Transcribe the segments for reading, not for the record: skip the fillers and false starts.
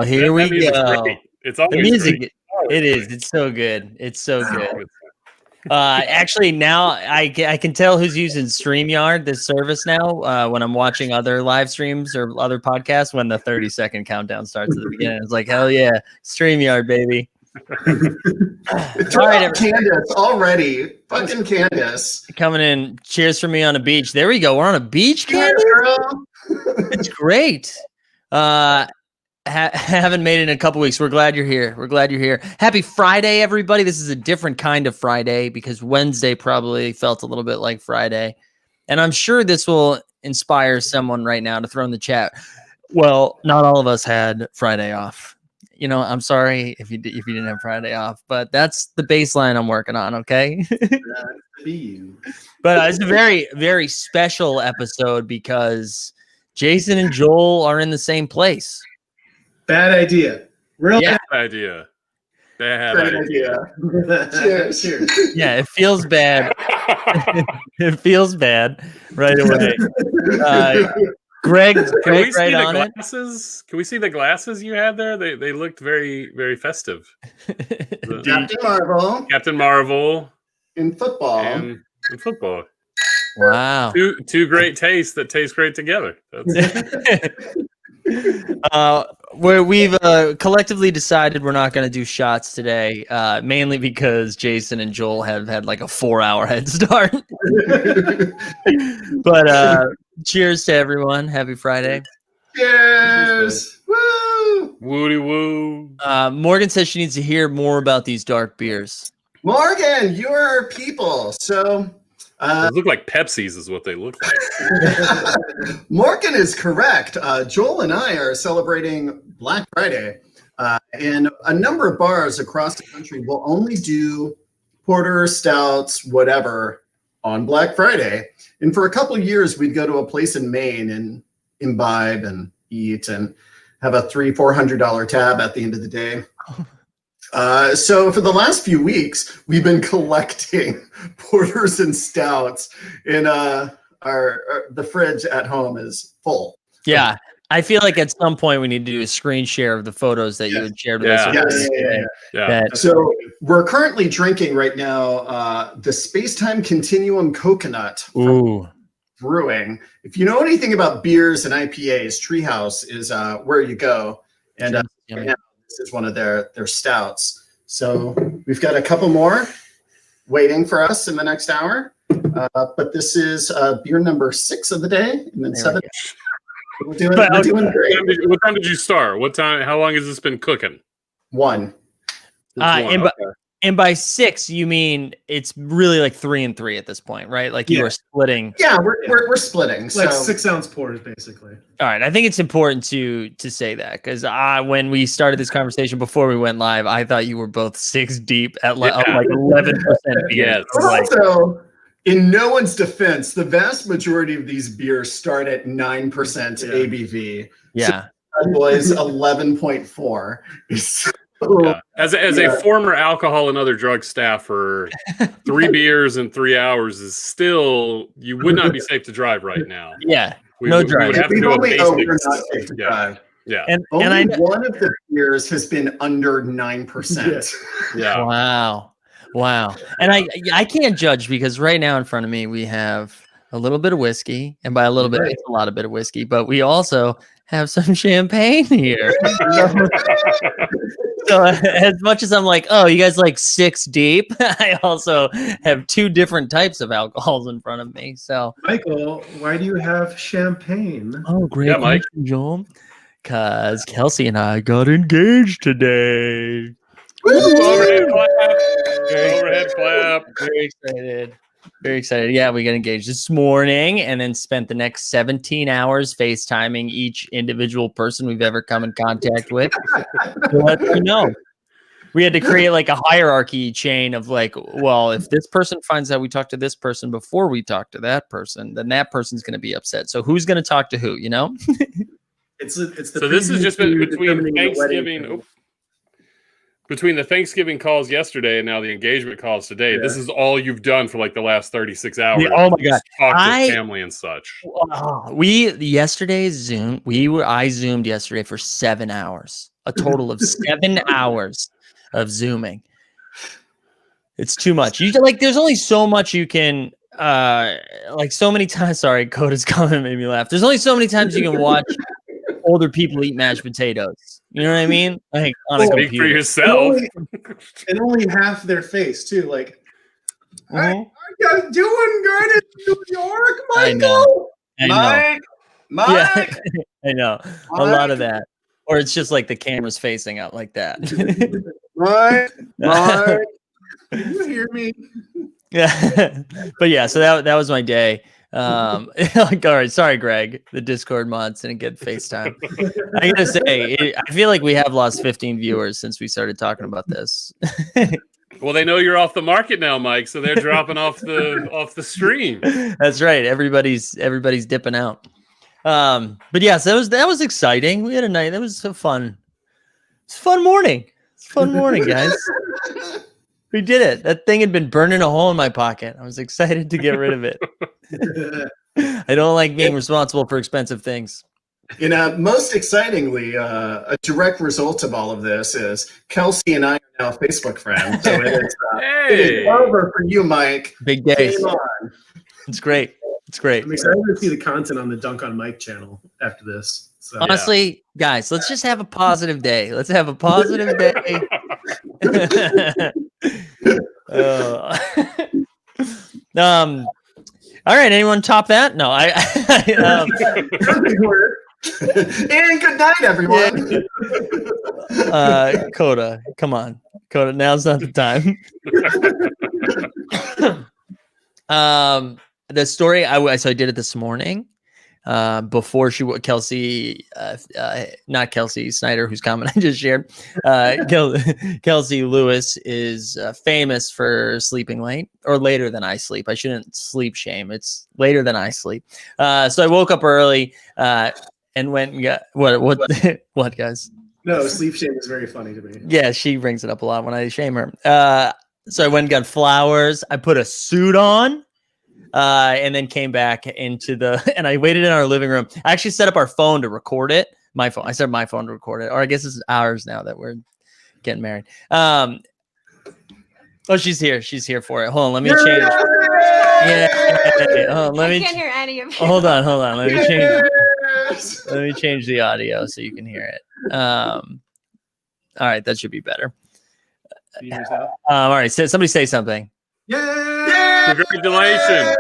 here we music's go. great. It's The always music, great. it is. It's so good. It's so good. Actually, now I can tell who's using StreamYard, this service now, when I'm watching other live streams or other podcasts when the 30-second countdown starts at the beginning. It's like, hell yeah, StreamYard, baby. All right, Candace, already. Fucking Candace. Coming in. Cheers for me on a beach. There we go. We're on a beach, Candace? Girl. It's great. Haven't made it in a couple weeks. We're glad you're here. We're glad you're here. Happy Friday, everybody. This is a different kind of Friday because Wednesday probably felt a little bit like Friday. And I'm sure this will inspire someone right now to throw in the chat. Well, not all of us had Friday off. You know, I'm sorry if you didn't have Friday off, but that's the baseline I'm working on, okay? But it's a very, very special episode because Jason and Joel are in the same place. Bad idea. Bad idea. Bad idea. Cheers. Yeah, it feels bad. It feels bad right away. Greg, Can we see right the on it. glasses? Can we see the glasses you had there? They looked very, very festive. Captain Marvel Captain Marvel in football. and in football. Wow. Two great tastes that taste great together. Where we've collectively decided we're not going to do shots today, mainly because Jason and Joel have had like a 4-hour head start. But cheers to everyone. Happy Friday. Cheers. Woo! Woody woo. Morgan says she needs to hear more about these dark beers. Morgan, you're our people. So They look like Pepsis is what they look like. Morgan is correct. Joel and I are celebrating Black Friday. And a number of bars across the country will only do porter, stouts, whatever on Black Friday. And for a couple of years, we'd go to a place in Maine and imbibe and eat and have a $300-400 tab at the end of the day. So for the last few weeks, we've been collecting porters and stouts, and the fridge at home is full. Yeah. I feel like at some point we need to do a screen share of the photos that you had shared with us. Yeah. So we're currently drinking right now the Space-Time Continuum Coconut from Brewing. If you know anything about beers and IPAs, Treehouse is where you go. And right now, this is one of their stouts. So we've got a couple more waiting for us in the next hour. But this is beer number 6 of the day, and then 7. We're doing great. What time did you start? What time? How long has this been cooking? 1. And by 6, you mean it's really like 3 and 3 at this point, right? Like you are splitting. Yeah, we're splitting. Like so 6-ounce pours, basically. All right, I think it's important to say that because when we started this conversation before we went live, I thought you were both 6 deep at like 11%. Yes. Also, in no one's defense, the vast majority of these beers start at 9% ABV. Yeah. So boys, 11.4. Yeah. As a former alcohol and other drug staffer, 3 beers in 3 hours is still, you would not be safe to drive right now. Yeah. We no would driving. have to do a we're basics. not safe to drive. Yeah. And Only one of the beers has been under 9%. Yeah. Wow. And I can't judge because right now in front of me we have a little bit of whiskey, and by a little bit, it's a lot of bit of whiskey, but we also have some champagne here. So as much as I'm like, oh, you guys like 6 deep, I also have 2 different types of alcohols in front of me. So Michael, why do you have champagne? oh, great, Yeah, Mike. Joel. Because Kelsey and I got engaged today. Overhead clap. Overhead clap. Very excited. Very excited. Yeah, we got engaged this morning and then spent the next 17 hours FaceTiming each individual person we've ever come in contact with to let them know. We had to create like a hierarchy chain of like, well, if this person finds out we talked to this person before we talk to that person, then that person's going to be upset. So who's going to talk to who, you know? It's the So this has just been between determining the wedding. Thanksgiving. Between the Thanksgiving calls yesterday and now the engagement calls today, this is all you've done for like the last 36 hours. Yeah, oh my God. Talk to family and such. I zoomed yesterday for 7 hours. a total of 7 hours of Zooming. It's too much. There's only so much you can, so many times. Sorry, Coda's comment made me laugh. There's only so many times you can watch older people eat mashed potatoes. You know what I mean? Like on a Speak for computer. yourself. And only half their face too. Like, Mhm. are you doing good in New York, I Michael? know. Mike, Yeah, I know. A lot of that. Or it's just like the camera's facing up like that. Mike. Can you hear me? Yeah. But yeah, so that was my day. All right, sorry, Greg. The Discord mods didn't get FaceTime. I gotta say, I feel like we have lost 15 viewers since we started talking about this. Well, they know you're off the market now, Mike, so they're dropping off the stream. That's right. Everybody's dipping out. But yes, that was exciting. We had a night. That was a fun morning. It's a fun morning, guys. We did it. That thing had been burning a hole in my pocket. I was excited to get rid of it. I don't like being responsible for expensive things. Most excitingly, a direct result of all of this is Kelsey and I are now Facebook friends. So it is over for you, Mike. Big days. Game on. It's great. It's great. I'm excited to see the content on the Dunk on Mike channel after this. So, Honestly, guys, let's just have a positive day. Let's have a positive day. All right. Anyone top that? No, And good night, everyone. Coda, come on. Coda, now's not the time. The story so I did it this morning. Before Kelsey, not Kelsey Snyder, whose comment I just shared. Kelsey Lewis is famous for sleeping late or later than I sleep. I shouldn't sleep shame. It's later than I sleep. So I woke up early and went and got what guys? No, sleep shame is very funny to me. Yeah, she brings it up a lot when I shame her. So I went and got flowers. I put a suit on. And then came back and I waited in our living room. I actually set up our phone to record it. My phone. I set up my phone to record it. Or I guess this is ours now that we're getting married. Oh, she's here. She's here for it. Hold on. Let me change. Yeah. I can't hear any of you. Hold on. Let me change the audio so you can hear it. All right. That should be better. All right. So somebody say something. Yeah! Congratulations.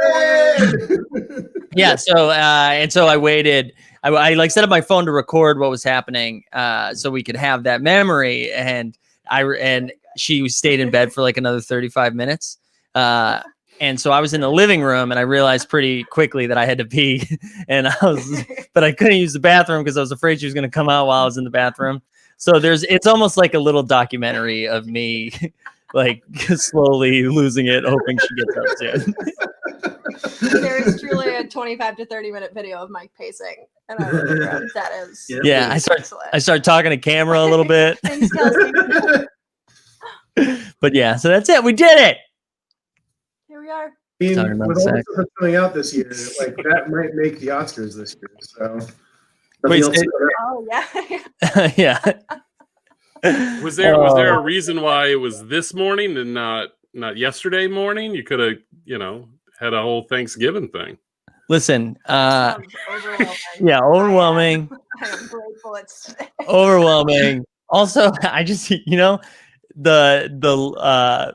Yeah. So I waited. I set up my phone to record what was happening, so we could have that memory. And she stayed in bed for like another 35 minutes. And so I was in the living room, and I realized pretty quickly that I had to pee, but I couldn't use the bathroom because I was afraid she was going to come out while I was in the bathroom. So it's almost like a little documentary of me. Like slowly losing it, hoping she gets up soon. There is truly a 25 to 30-minute video of Mike pacing, and that is yeah. I start talking to camera a little bit. Thanks, Kelsey. But yeah, so that's it. We did it. Here we are. I mean, Sorry about with all the the stuff coming out this year, like that might make the Oscars this year. So, Wait, Oh yeah. yeah. Was there a reason why it was this morning and not yesterday morning? You could have, had a whole Thanksgiving thing. Listen, Overwhelming. yeah, overwhelming. I am grateful it's today. Overwhelming. Also, I just the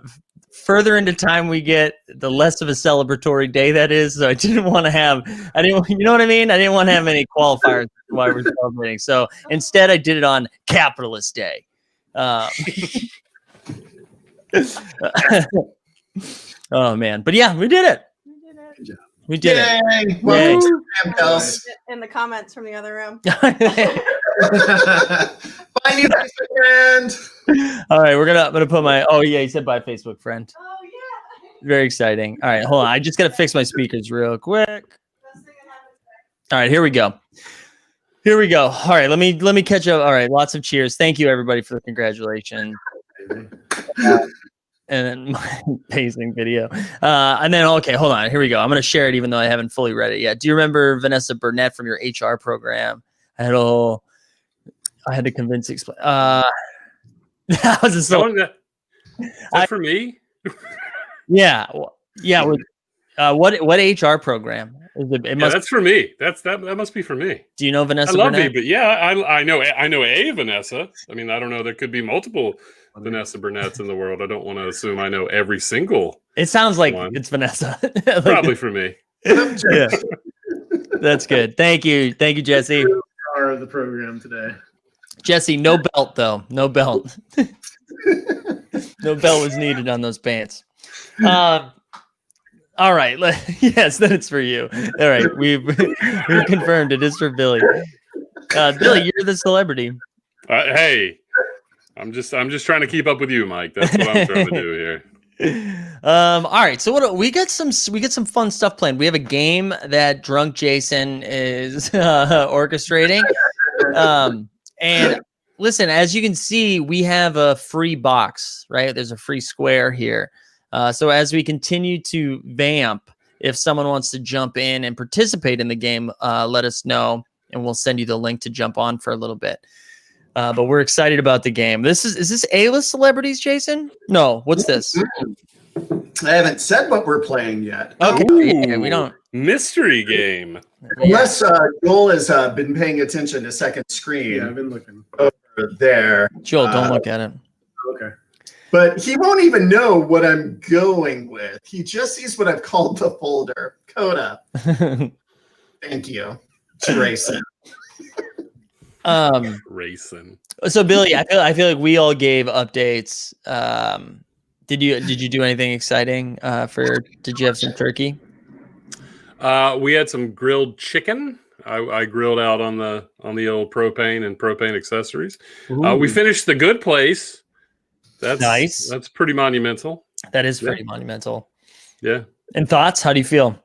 further into time we get, the less of a celebratory day that is. So I didn't want to have, you know what I mean? I didn't want to have any qualifiers while we're celebrating. So instead, I did it on Capitalist Day. Oh man, but yeah, we did it. We did it. Yay! Well, In the comments from the other room. Bye, new Facebook friend. All right, I'm gonna put my. Oh yeah, he said bye, Facebook friend. Oh yeah. Very exciting. All right, hold on. I just gotta fix my speakers real quick. All right, here we go. All right, let me catch up. All right, lots of cheers. Thank you everybody for the congratulations. And then my pacing video. And then, okay, hold on. Here we go. I'm going to share it even though I haven't fully read it yet. Do you remember Vanessa Burnett from your HR program? I had a whole I had to convince explain. That was a Is that I- for me? yeah. Yeah. What HR program? Is it Yeah, must. that's for me. That must be for me. Do you know Vanessa I love Burnett? you, but yeah, I know a Vanessa. I mean, I don't know. There could be multiple Vanessa Burnett's in the world. I don't want to assume I know every single. It sounds like one. it's Vanessa. Like, Probably for me. yeah. That's good. Thank you, Jesse. Star of the program today. Jesse, no belt though. No belt. No belt was needed on those pants. All right. Yes, then it's for you. All right. We've confirmed it is for Billy. Billy, you're the celebrity. Hey, I'm just trying to keep up with you, Mike. That's what I'm trying to do here. All right. So what we got some fun stuff planned. We have a game that Drunk Jason is orchestrating. And listen, as you can see, we have a free box, right? There's a free square here. So as we continue to vamp, if someone wants to jump in and participate in the game, let us know, and we'll send you the link to jump on for a little bit. But we're excited about the game. Is this A-list celebrities, Jason? No. What's this? I haven't said what we're playing yet. Okay. Ooh, Yeah, we don't. Mystery game. Unless Joel has been paying attention to second screen Yeah, I've been looking. over there. Joel, don't look at it. Okay. But he won't even know what I'm going with. He just sees what I've called the folder. Coda. Thank you, Grayson. Racing. So Billy, I feel like we all gave updates. Did you do anything exciting? Did you have some turkey? We had some grilled chicken. I grilled out on the old propane and propane accessories. We finished The Good Place. That's nice. That's pretty monumental. That is pretty monumental. Yeah. And thoughts? How do you feel?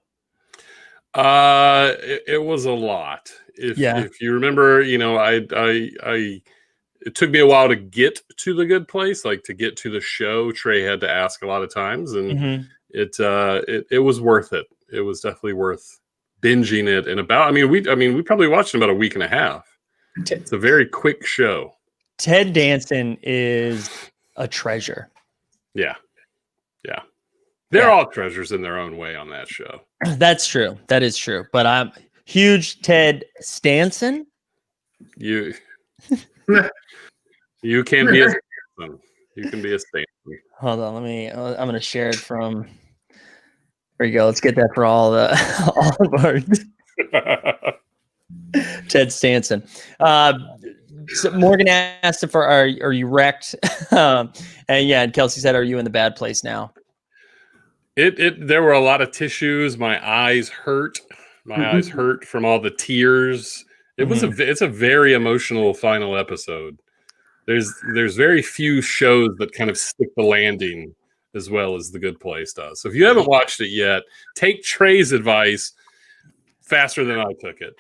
It was a lot. If you remember, it took me a while to get to The Good Place, like to get to the show. Trey had to ask a lot of times, and it was worth it. It was definitely worth binging it in about. We probably watched it in about a week and a half. It's a very quick show. Ted Danson is a treasure. Yeah. They're all treasures in their own way on that show. That's true. That is true. But I'm huge Ted Stanson. You can be a Stanson. You can be a Stanson. Hold on, I'm gonna share it from. There you go. Let's get that for all of our Ted Stanson. So Morgan asked if are you wrecked? And Kelsey said, "Are you in the bad place now?" There were a lot of tissues. My eyes hurt. My eyes hurt from all the tears. It's a very emotional final episode. There's very few shows that kind of stick the landing as well as The Good Place does. So if you haven't watched it yet, take Trey's advice faster than I took it.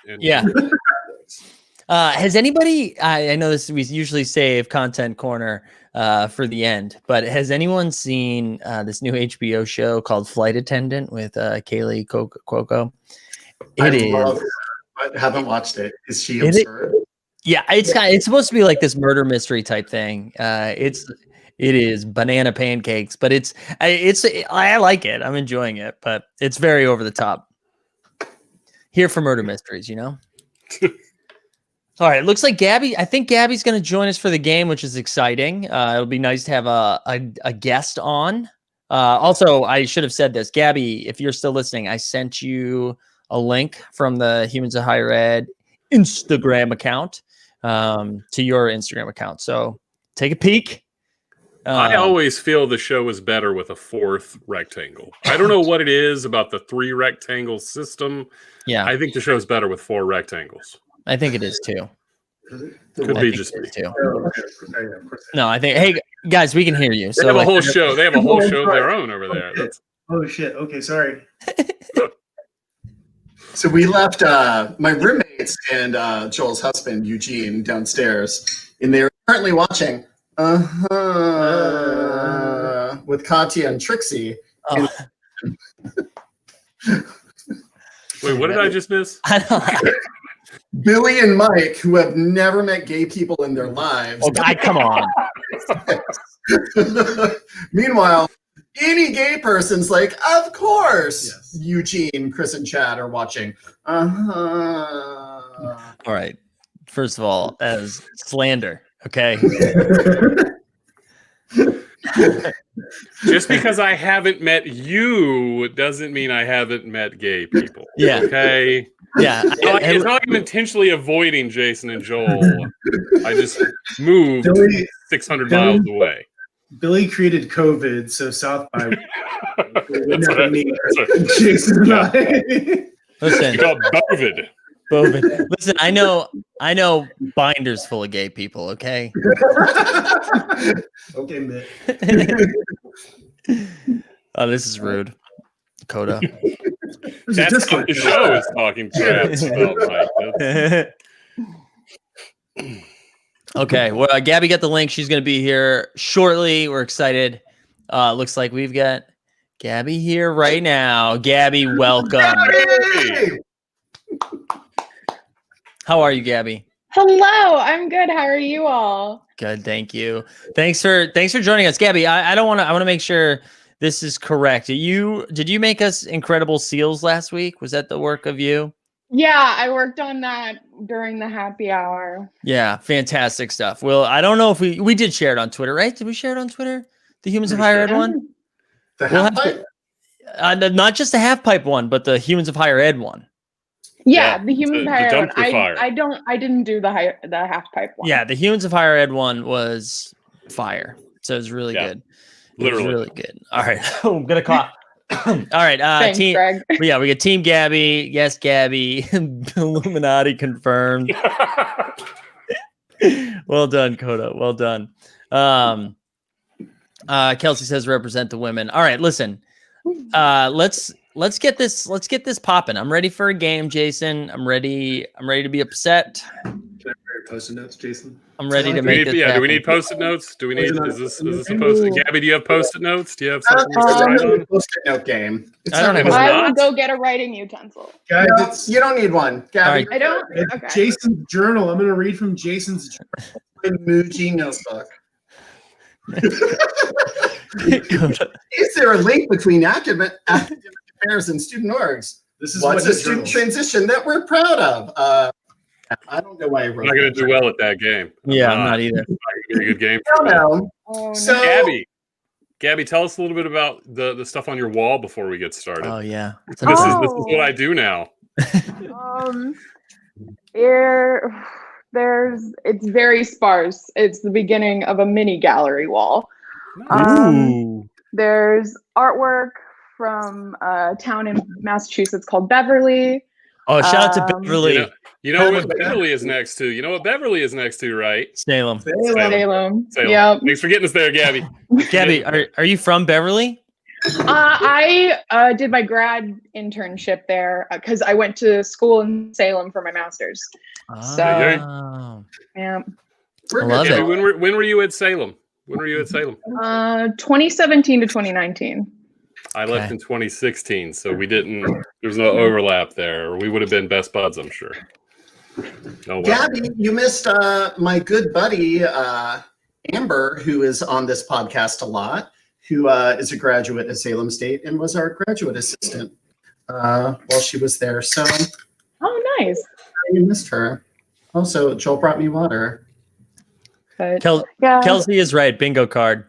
Has anybody? I know this. We usually save Content Corner for the end, but has anyone seen this new HBO show called Flight Attendant with Kaylee Cuoco? I haven't watched it. Is she absurd? Yeah, it's supposed to be like this murder mystery type thing. It is banana pancakes, but I like it. I'm enjoying it, but it's very over the top. Here for murder mysteries, All right, it looks like Gabby. I think Gabby's going to join us for the game, which is exciting. It'll be nice to have a guest on. Also, I should have said this, Gabby. If you're still listening, I sent you a link from the Humans of Higher Ed Instagram account to your Instagram account. So take a peek. I always feel the show is better with a fourth rectangle. I don't know what it is about the 3 rectangle system. Yeah, I think the show's better with 4 rectangles. I think it is too. Could be just me. Too. No, I think. Hey guys, we can hear you. They have a whole show. They have a whole show of their own over there. Oh shit. Okay, sorry. So we left my roommates and Joel's husband Eugene downstairs, and they are currently watching with Katya and Trixie. Oh. Wait, what did I just miss? Billy and Mike, who have never met gay people in their lives. Oh, God, come on. Meanwhile, any gay person's like, of course, Yes. Eugene, Chris, and Chad are watching. Uh-huh. All right. First of all, as slander, okay? Just because I haven't met you doesn't mean I haven't met gay people. Yeah. Okay. Yeah. It's not like I'm intentionally avoiding Jason and Joel. I just moved Billy, 600 miles away. Billy created COVID, so South by would That's never right. meet That's right. Jason and I. Listen, You got COVID. Bovin. Listen, I know binders full of gay people, okay? Okay, Mitt. Oh, this is rude. Coda. There's a That's Discord what the channel. show is talking traps about, Mike. That's- Okay, well, Gabby got the link. She's going to be here shortly. We're excited. Looks like we've got Gabby here right now. Gabby, welcome. Hey! How are you, Gabby? Hello, I'm good. How are you all? Good, thank you. Thanks for joining us, Gabby. I want to make sure this is correct. Did you make us Incredible Seals last week? Was that the work of you? Yeah, I worked on that during the happy hour. Yeah, fantastic stuff. Well, I don't know if we did share it on Twitter, right? Did we share it on Twitter? The Humans of Higher Ed one? The We'll have half-pipe? Not just the half pipe one, but the Humans of Higher Ed one. Yeah, Yeah, the human the higher one. dumpster fire. I didn't do the half pipe one. Yeah, the Humans of Higher Ed one was fire. So it was really Yeah, good. It was literally. really good. All right. Oh, I'm gonna cough. All right. Thanks, Team. Greg. Yeah, we got Team Gabby. Yes, Gabby. Illuminati confirmed. Well done, Coda. Well done. Kelsey says represent the women. All right, listen. Let's get this popping. I'm ready for a game, Jason. I'm ready to be upset. Can I write post-it notes, Jason? I'm ready to Do make we this need, do we happen. need post-it notes? Do we need? Post-it Is this notes. a post-it? Ooh. Gabby, do you have post-it notes? Do you have I something don't to think write it's on? a post-it note game. It's I don't not have really- a- I will not? go get a writing utensil. Guys, No, it's, you don't need one. Gabby, All I don't. it's Okay. Jason's journal. I'm going to read from Jason's journal. Muji notebook. Coda. Is there a link between academic affairs and student orgs? This is What's what a student transition that we're proud of? I don't know why I I'm wrote not going that. to do well at that game. Yeah, I'm not either. Not gonna be a good game. I don't know. Oh, So- no. Gabby, tell us a little bit about the stuff on your wall before we get started. Oh yeah. It's This is amazing. what I do now. It's very sparse. It's the beginning of a mini gallery wall. Ooh. There's artwork from a town in Massachusetts called Beverly. Oh, shout out to Um, Beverly. You know what Beverly is next to? You know what Beverly is next to, right? Salem. Salem. Salem. Yep. Thanks for getting us there, Gabby. Gabby, are you from Beverly? I did my grad internship there because I went to school in Salem for my master's. So- Oh. Yeah. We're I love good. it. Gabby, when were you at Salem? When were you at Salem? 2017 to 2019. I left Okay. in 2016, so we didn't. There's no overlap there. We would have been best buds, I'm sure. Oh well. Gabby, you missed my good buddy Amber, who is on this podcast a lot, who is a graduate at Salem State and was our graduate assistant while she was there. So Oh, nice. you missed her. Also, Joel brought me water. But Kel- yeah. Kelsey is right. Bingo card.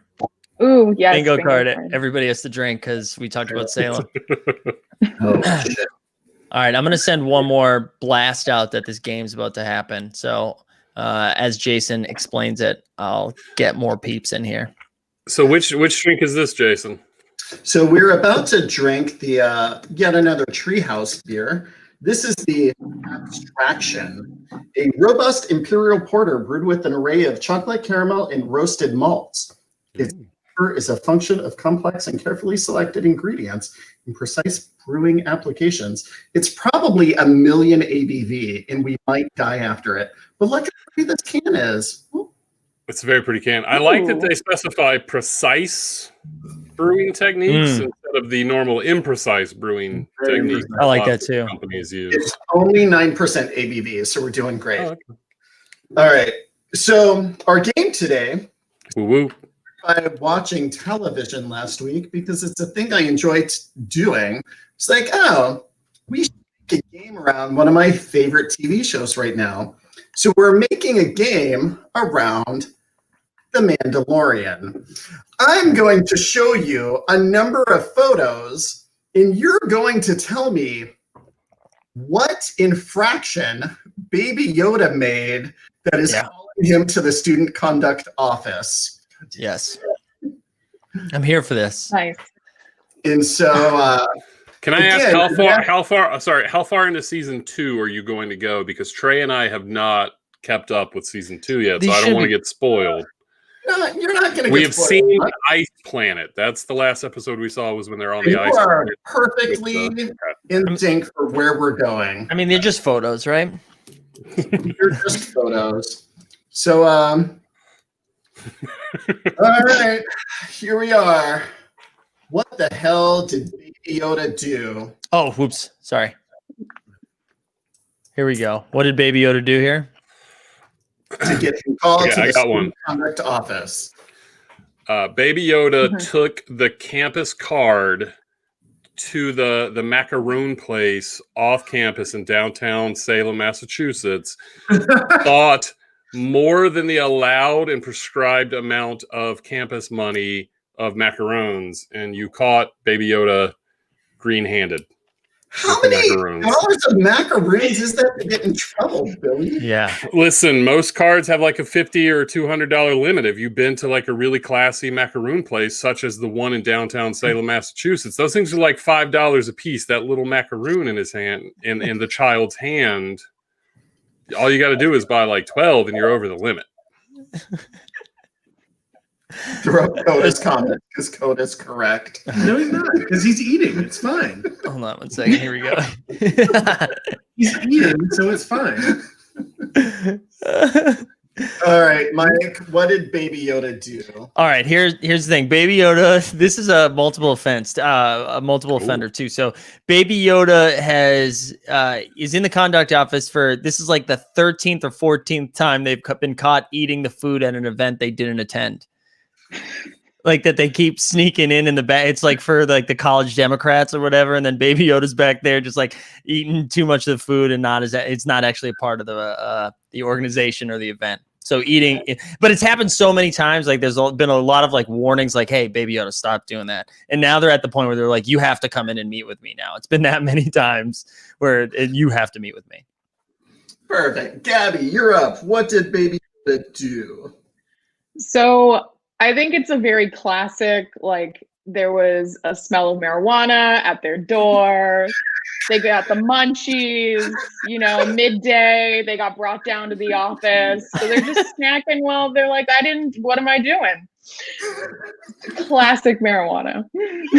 Ooh, yes. Bingo card. Everybody has to drink because we talked about Salem. Oh, shit. All right, I'm gonna send one more blast out that this game's about to happen. So as Jason explains it, I'll get more peeps in here. So which drink is this, Jason? So we're about to drink the yet another Treehouse beer. This is the Abstraction, a robust imperial porter brewed with an array of chocolate, caramel, and roasted malts. Its flavor is a function of complex and carefully selected ingredients and precise brewing applications. It's probably 1 million ABV, and we might die after it. But look how pretty this can is. Ooh. It's a very pretty can. I like that Ooh. they specify precise brewing techniques Mm. instead of the normal imprecise brewing Very technique. imprecise. I like lots that of too. Companies use. It's only 9% ABV, so we're doing great. Oh, okay. All right. So our game today, Woo woo. by watching television last week, because it's a thing I enjoy doing. It's like, oh, we should make a game around one of my favorite TV shows right now. So we're making a game around The Mandalorian. I'm going to show you a number of photos, and you're going to tell me what infraction Baby Yoda made that is Yeah. calling him to the student conduct office. Yes. I'm here for this. Nice. And so, Can I ask Again, how far into season 2 are you going to go? Because Trey and I have not kept up with season 2 yet, These so I don't should want to be- get spoiled. no, you're not going to We get have spoiled. seen Ice Planet. That's the last episode we saw was when they're on the You ice are planet. perfectly in sync for where we're going. I mean, they're just photos, right? They're just photos. So, all right, here we are. What the hell did Baby Yoda do? Oh, whoops. Sorry. Here we go. What did Baby Yoda do here? To get him called Yeah, to I the got one. student conduct office. Baby Yoda Mhm. took the campus card to the macaroon place off campus in downtown Salem, Massachusetts, thought more than the allowed and prescribed amount of campus money of macaroons, and you caught Baby Yoda green-handed. How with the many macaroons. dollars of macaroons is that to get in trouble, Billy? Yeah. Listen, most cards have like a $50 or $200 limit. If you've been to like a really classy macaroon place, such as the one in downtown Salem, Massachusetts, those things are like $5 a piece. That little macaroon in his hand, in the child's hand, all you got to do is buy like 12, and you're over the limit. Throw up Coda's comment because Coda's correct. No, he's not, because he's eating. It's fine. Hold on one second. Here we go. He's eating, so it's fine. All right, Mike, what did Baby Yoda do? All right, here's the thing. Baby Yoda, this is a multiple offender too. So Baby Yoda is in the conduct office for, this is like the 13th or 14th time they've been caught eating the food at an event they didn't attend. Like that they keep sneaking in the back. It's like for like the college Democrats or whatever, and then Baby Yoda's back there just like eating too much of the food and it's not actually a part of the organization or the event. So eating, but it's happened so many times. Like there's been a lot of like warnings, like, "Hey, Baby Yoda, stop doing that." And now they're at the point where they're like, "You have to come in and meet with me now." It's been that many times where you have to meet with me. Perfect. Gabby, you're up. What did Baby Yoda do? So I think it's a very classic, like there was a smell of marijuana at their door. They got the munchies, midday, they got brought down to the office. So they're just snacking while they're like, what am I doing? Classic marijuana.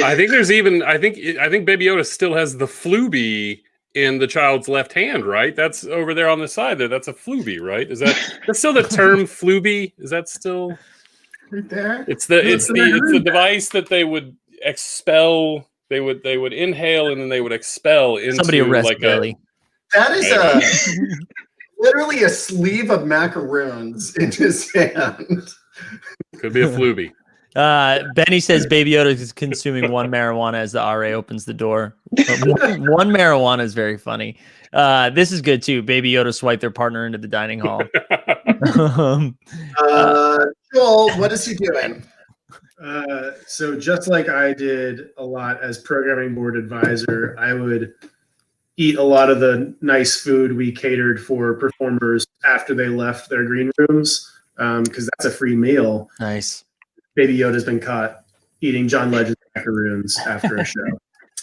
I think Baby Yoda still has the Fluby in the child's left hand, right? That's over there on the side there. That's a Fluby, right? That's still the term Fluby? Is that still Right there? it's the device that they would expel, they would inhale and then they would expel into Somebody arrest like Billy. That is literally a sleeve of macaroons in his hand. could be a Fluby. Benny says Baby Yoda is consuming one marijuana as the RA opens the door. One marijuana is very funny. This is good too. Baby Yoda swiped their partner into the dining hall. Joel, what is he doing? So just like I did a lot as programming board advisor, I would eat a lot of the nice food we catered for performers after they left their green rooms, because that's a free meal. Nice. Baby Yoda's been caught eating John Legend's macaroons after a show.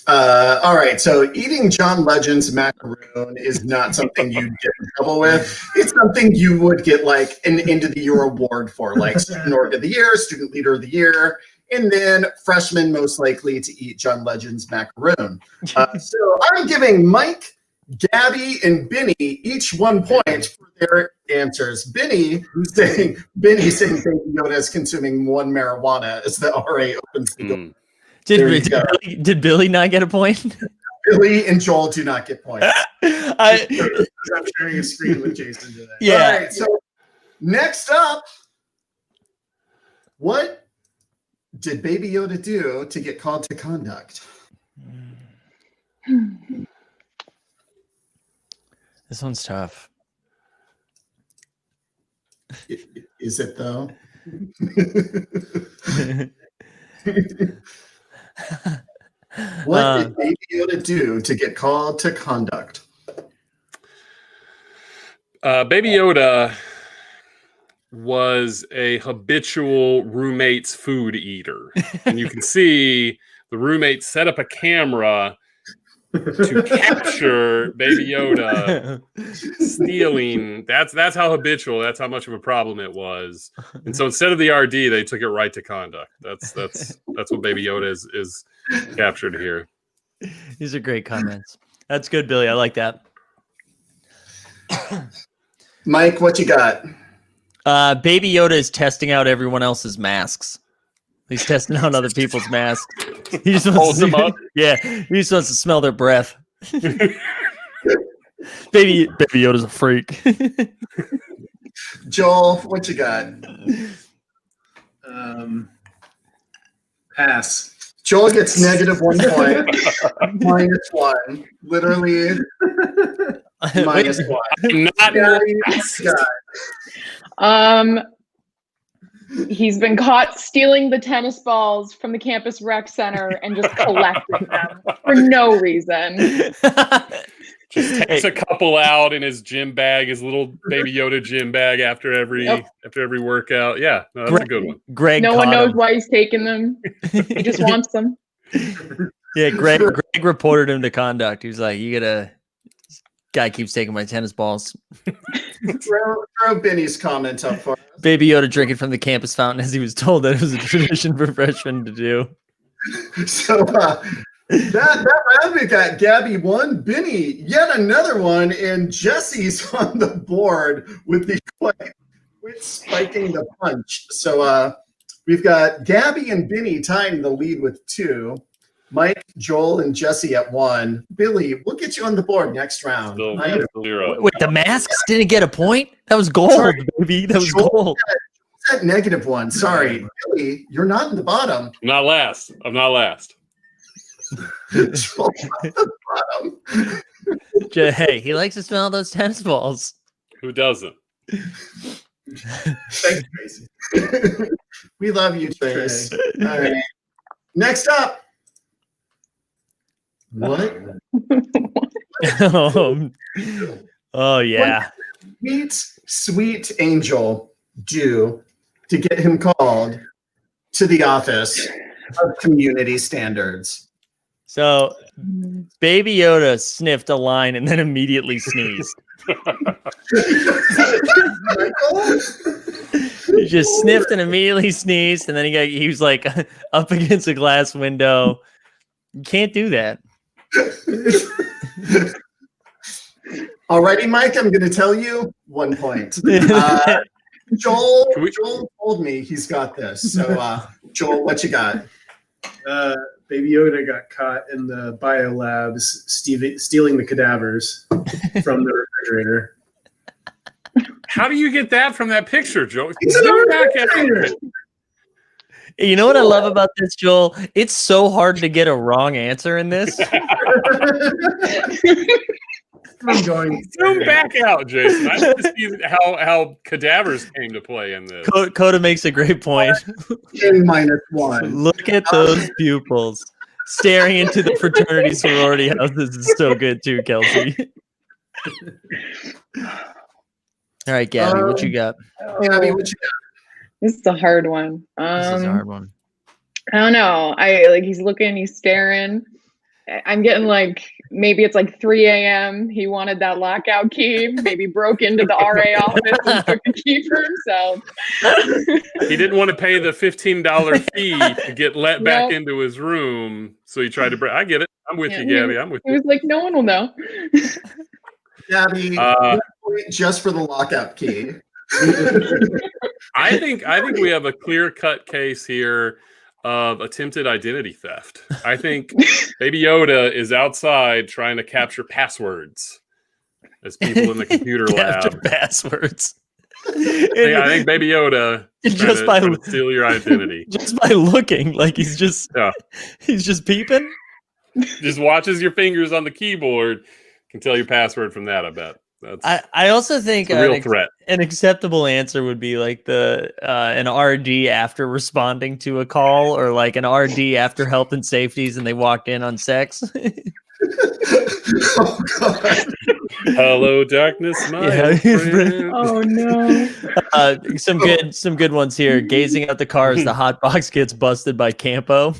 All right, so eating John Legend's macaroon is not something you'd get in trouble with. It's something you would get like an end of the year award for, like Student Org of the Year, Student Leader of the Year, and then freshman most likely to eat John Legend's macaroon. So I'm giving Mike, Gabby, and Benny each 1 point for their answers. Benny saying Baby Yoda is consuming one marijuana as the RA opens the door. There you go. Did Billy not get a point? Billy and Joel do not get points. I, I'm sharing a screen with Jason today. yeah. All right, so next up, what did Baby Yoda do to get called to conduct? This one's tough. Is it though? What did Baby Yoda do to get called to conduct? Baby Yoda was a habitual roommate's food eater. And you can see the roommate set up a camera to capture Baby Yoda stealing. That's how habitual, that's how much of a problem it was. And so instead of the RD, they took it right to conduct. That's what Baby Yoda is captured here. These are great comments. That's good, Billy. I like that. Mike, what you got? Baby Yoda is testing out everyone else's masks. He's testing out other people's masks. He just wants Holds them up. Yeah, he just wants to smell their breath. Baby Yoda's a freak. Joel, what you got? Pass. Joel gets -1 point, -1, literally -1. Not Gabby, what you got? He's been caught stealing the tennis balls from the campus rec center and just collecting them for no reason. just takes a couple out in his gym bag, his little Baby Yoda gym bag after every workout. Yeah, no, that's a good one. Greg, No one caught knows him. why he's taking them. He just wants them. Yeah, Greg reported him to conduct. He was like, "You gotta." Guy keeps taking my tennis balls. Throw Benny's comment up for us. Baby Yoda drinking from the campus fountain as he was told that it was a tradition for freshmen to do. So that round we got Gabby 1, Benny yet another one, and Jesse's on the board with the quite spiking the punch. So we've got Gabby and Benny tying the lead with 2. Mike, Joel, and Jesse at 1. Billy, we'll get you on the board next round. Still Mike, 0. Wait, the masks didn't get a point? That was gold, Sorry. baby. That was Joel gold. at -1. Sorry, Billy, you're not in the bottom. I'm not last. Joel at the bottom. Hey, he likes to smell those tennis balls. Who doesn't? Thanks, Tracy. We love you, Trace. All right. Next up. What? Oh yeah. Sweet angel do to get him called to the office of community standards? So Baby Yoda sniffed a line and then immediately sneezed. He just sniffed and immediately sneezed, and then he was like up against a glass window. You can't do that. Alrighty, Mike, I'm going to tell you 1 point. Joel told me he's got this. So, Joel, what you got? Baby Yoda got caught in the biolabs stealing the cadavers from the refrigerator. How do you get that from that picture, Joe? It's in the Zoom back at refrigerator. You know what I love about this, Joel? It's so hard to get a wrong answer in this. I'm going. Zoom back out, Jason. I want to see how cadavers came to play in this. Coda makes a great point. In -1. Look at those pupils staring into the fraternity sorority house. This is so good too, Kelsey. All right, Gabby, what you got? Gabby, what you got? This is a hard one. This is a hard one. I don't know. He's looking, he's staring. I'm getting maybe it's 3 a.m. He wanted that lockout key, maybe broke into the RA office and took the key for himself. He didn't want to pay the $15 fee to get let back into his room, so he tried to break. I get it. I'm with you, Gabby. I'm with He you. was like, no one will know. Gabby, just for the lockout key. I think we have a clear-cut case here. of attempted identity theft. I think Baby Yoda is outside trying to capture passwords as people in the computer Capture lab. passwords. Yeah, I think Baby Yoda is Just trying to steal your identity. Just by looking, like he's just peeping. Just watches your fingers on the keyboard, can tell your password from that. I bet. That's I also think a real threat. An acceptable answer would be like an RD after responding to a call, or like an RD after health and safeties, and they walked in on sex. Oh, God. Hello, darkness, my Yeah. friend. Oh no. Some good ones here. Gazing at the car as the hot box gets busted by Campo.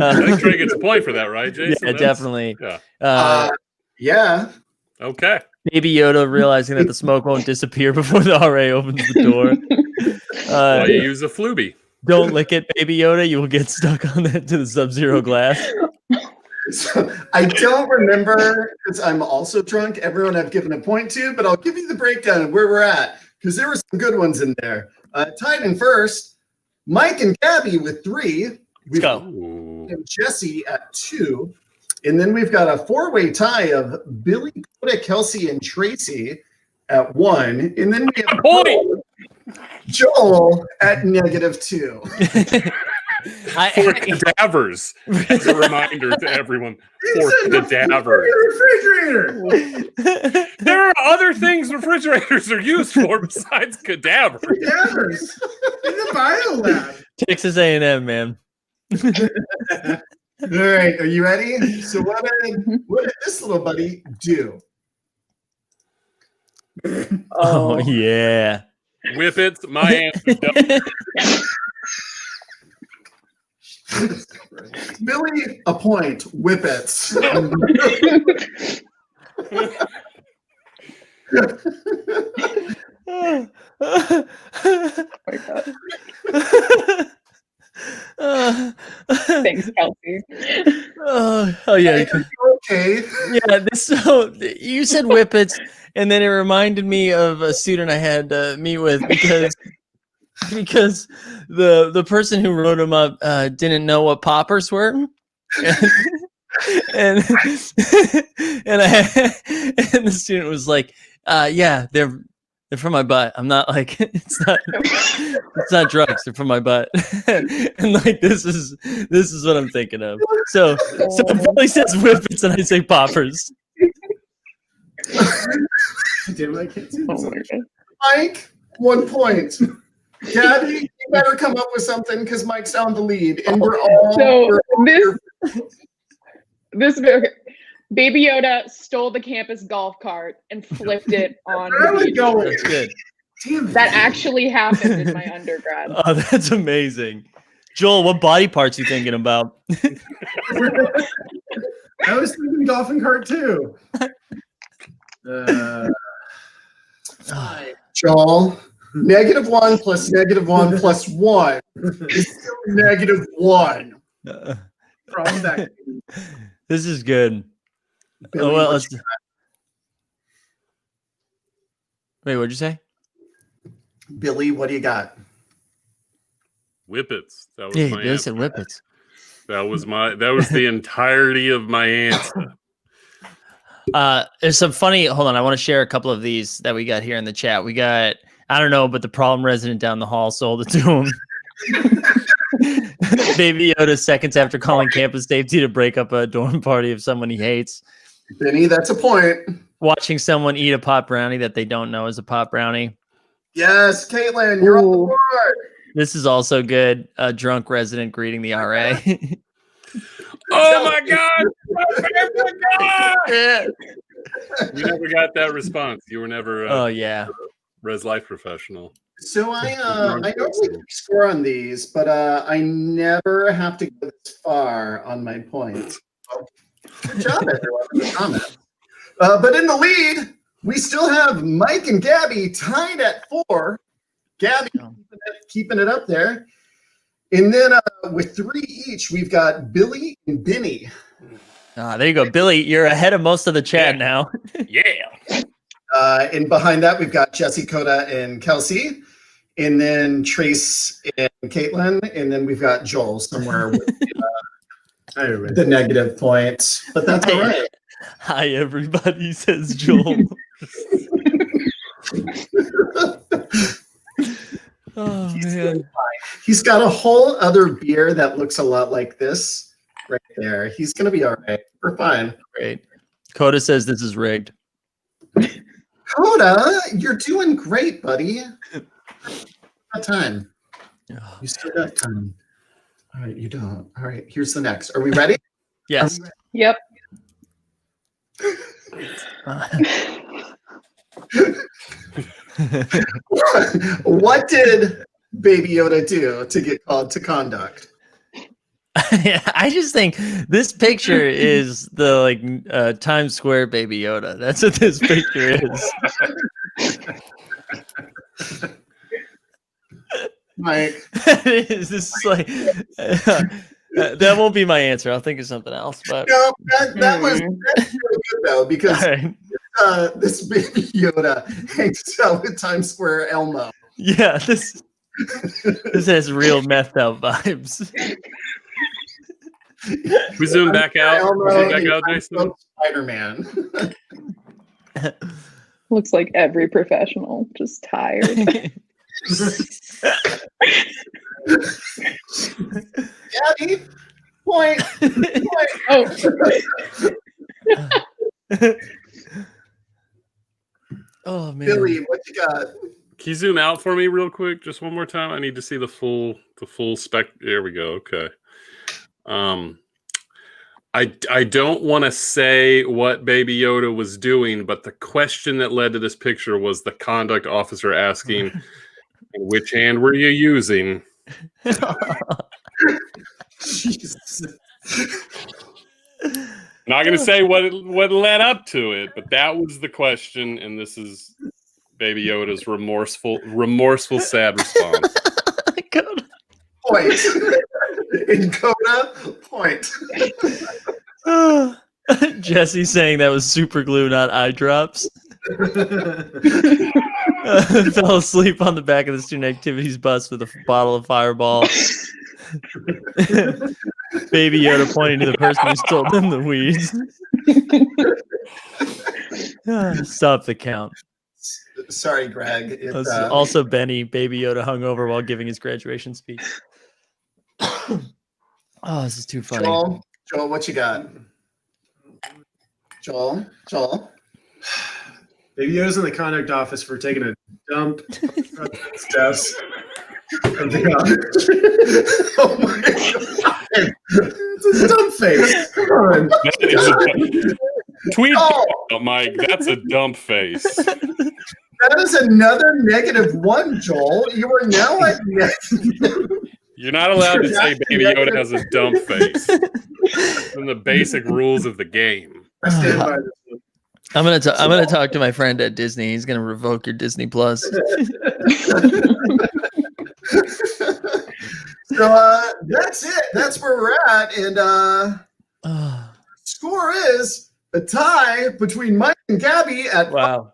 I think Trey gets a point for that, right, Jason? Yeah, That's- definitely. Yeah. Yeah. Okay. Baby Yoda realizing that the smoke won't disappear before the RA opens the door. Well, you use a Fluby. Don't lick it, Baby Yoda. You will get stuck on that to the Sub-Zero glass. So I don't remember because I'm also drunk. Everyone I've given a point to, but I'll give you the breakdown of where we're at because there were some good ones in there. Tied in first, Mike and Gabby with 3. Let's go. Ooh. And Jesse at 2. And then we've got a 4-way tie of Billy, Coda, Kelsey, and Tracy at 1. And then we have Point! Joel at -2. For cadavers. As a reminder to everyone. For cadavers. Refrigerator. There are other things refrigerators are used for besides cadavers. Cadavers in the bio lab. Texas A&M, man. All right, are you ready? So what did this little buddy do? Oh yeah. Whippets, my answer. Billy, a point. Whippets. Thanks, Kelsey. Oh yeah. Okay. Yeah, so you said whippets, and then it reminded me of a student I had to meet with because the person who wrote them up didn't know what poppers were, and the student was like, yeah, they're from my butt. I'm not like it's not drugs. They're from my butt, and like this is what I'm thinking of. So Billy says whippets, and I say poppers. Damn, I can't see Oh this. my God. Mike, 1 point. Gabby, you better come up with something because Mike's down the lead, and we're all. So this okay. Baby Yoda stole the campus golf cart and flipped it on Where are the we beach. going? That's good. Damn it. That actually happened in my undergrad. Oh, that's amazing. Joel, what body parts you thinking about? I was thinking dolphin cart too. Joel, -1 plus -1 plus 1 is still -1. Problem back. This is good. Billy, Oh, well, what wait, what'd you say? Billy, what do you got? Whippets. That was Yeah, my Billy answer. said whippets. That was the entirety of my answer. There's some funny. Hold on, I want to share a couple of these that we got here in the chat. We got, I don't know, but the problem resident down the hall sold it to him. Baby Yoda seconds after calling campus safety to break up a dorm party of someone he hates. Benny, that's a point. Watching someone eat a pot brownie that they don't know is a pot brownie. Yes, Caitlin, you're on the Ooh. board. This is also good. A drunk resident greeting the RA. Oh my God! My favorite guy! Yeah. You never got that response. You were never Oh yeah. res life professional. So I normally keep score on these, but I never have to go this far on my points. So, good job, everyone, in the comments. But in the lead, we still have Mike and Gabby tied at 4. Gabby keeping it up there. And then with 3 each, we've got Billy and Benny. There you go, Billy. You're ahead of most of the chat now. Yeah. And behind that, we've got Jesse, Coda, and Kelsey. and then Trace and Caitlin, and then we've got Joel somewhere with Hi, everybody. the negative points. But that's all right. Hi, everybody, says Joel. Oh, man. He's got a whole other beer that looks a lot like this right there. He's gonna be all right. We're fine. Great. Coda says this is rigged. Coda, you're doing great, buddy. Got time. You still got time. All right, you don't. All right, here's the next. Are we ready? Yes. Yep. What did Baby Yoda do to get called to conduct? I just think this picture is the Times Square Baby Yoda. That's what this picture is. Mike, This is like that won't be my answer. I'll think of something else. But no, that's really good though, because all right. this Baby Yoda hangs out with Times Square Elmo. Yeah, this has real methed out vibes. We zoom back out. Elmo We zoom back and out, Jason. Spider-Man. Looks like every professional, just tired. Gabby, point. Oh, Oh man. Billy, what you got? Can you zoom out for me real quick, just one more time? I need to see the full spec. There we go. Okay. I don't want to say what Baby Yoda was doing, but the question that led to this picture was the conduct officer asking, "Which hand were you using?" Jesus. Not going to say what led up to it, but that was the question, and this is Baby Yoda's remorseful, sad response. God. Point. In Coda, point. Jesse saying that was super glue, not eye drops. Fell asleep on the back of the student activities bus with a bottle of Fireball. Baby Yoda pointing to the person who stole them the weed. Stop the count. Sorry, Greg. It's, Also, Benny, Baby Yoda hungover while giving his graduation speech. Oh, this is too funny. Joel, what you got? Joel. Baby Yoda's in the conduct office for taking a dump. Steps. Oh my God. It's a dump face. Come on. Tweet, Oh. Mike. That's a dump face. That is another -1, Joel. You are now at negative. You're not allowed to say Baby Yoda has a dump face. From the basic rules of the game. I stand by this one. I'm gonna talk to my friend at Disney. He's gonna revoke your Disney Plus. So that's it. That's where we're at. And score is a tie between Mike and Gabby at Wow.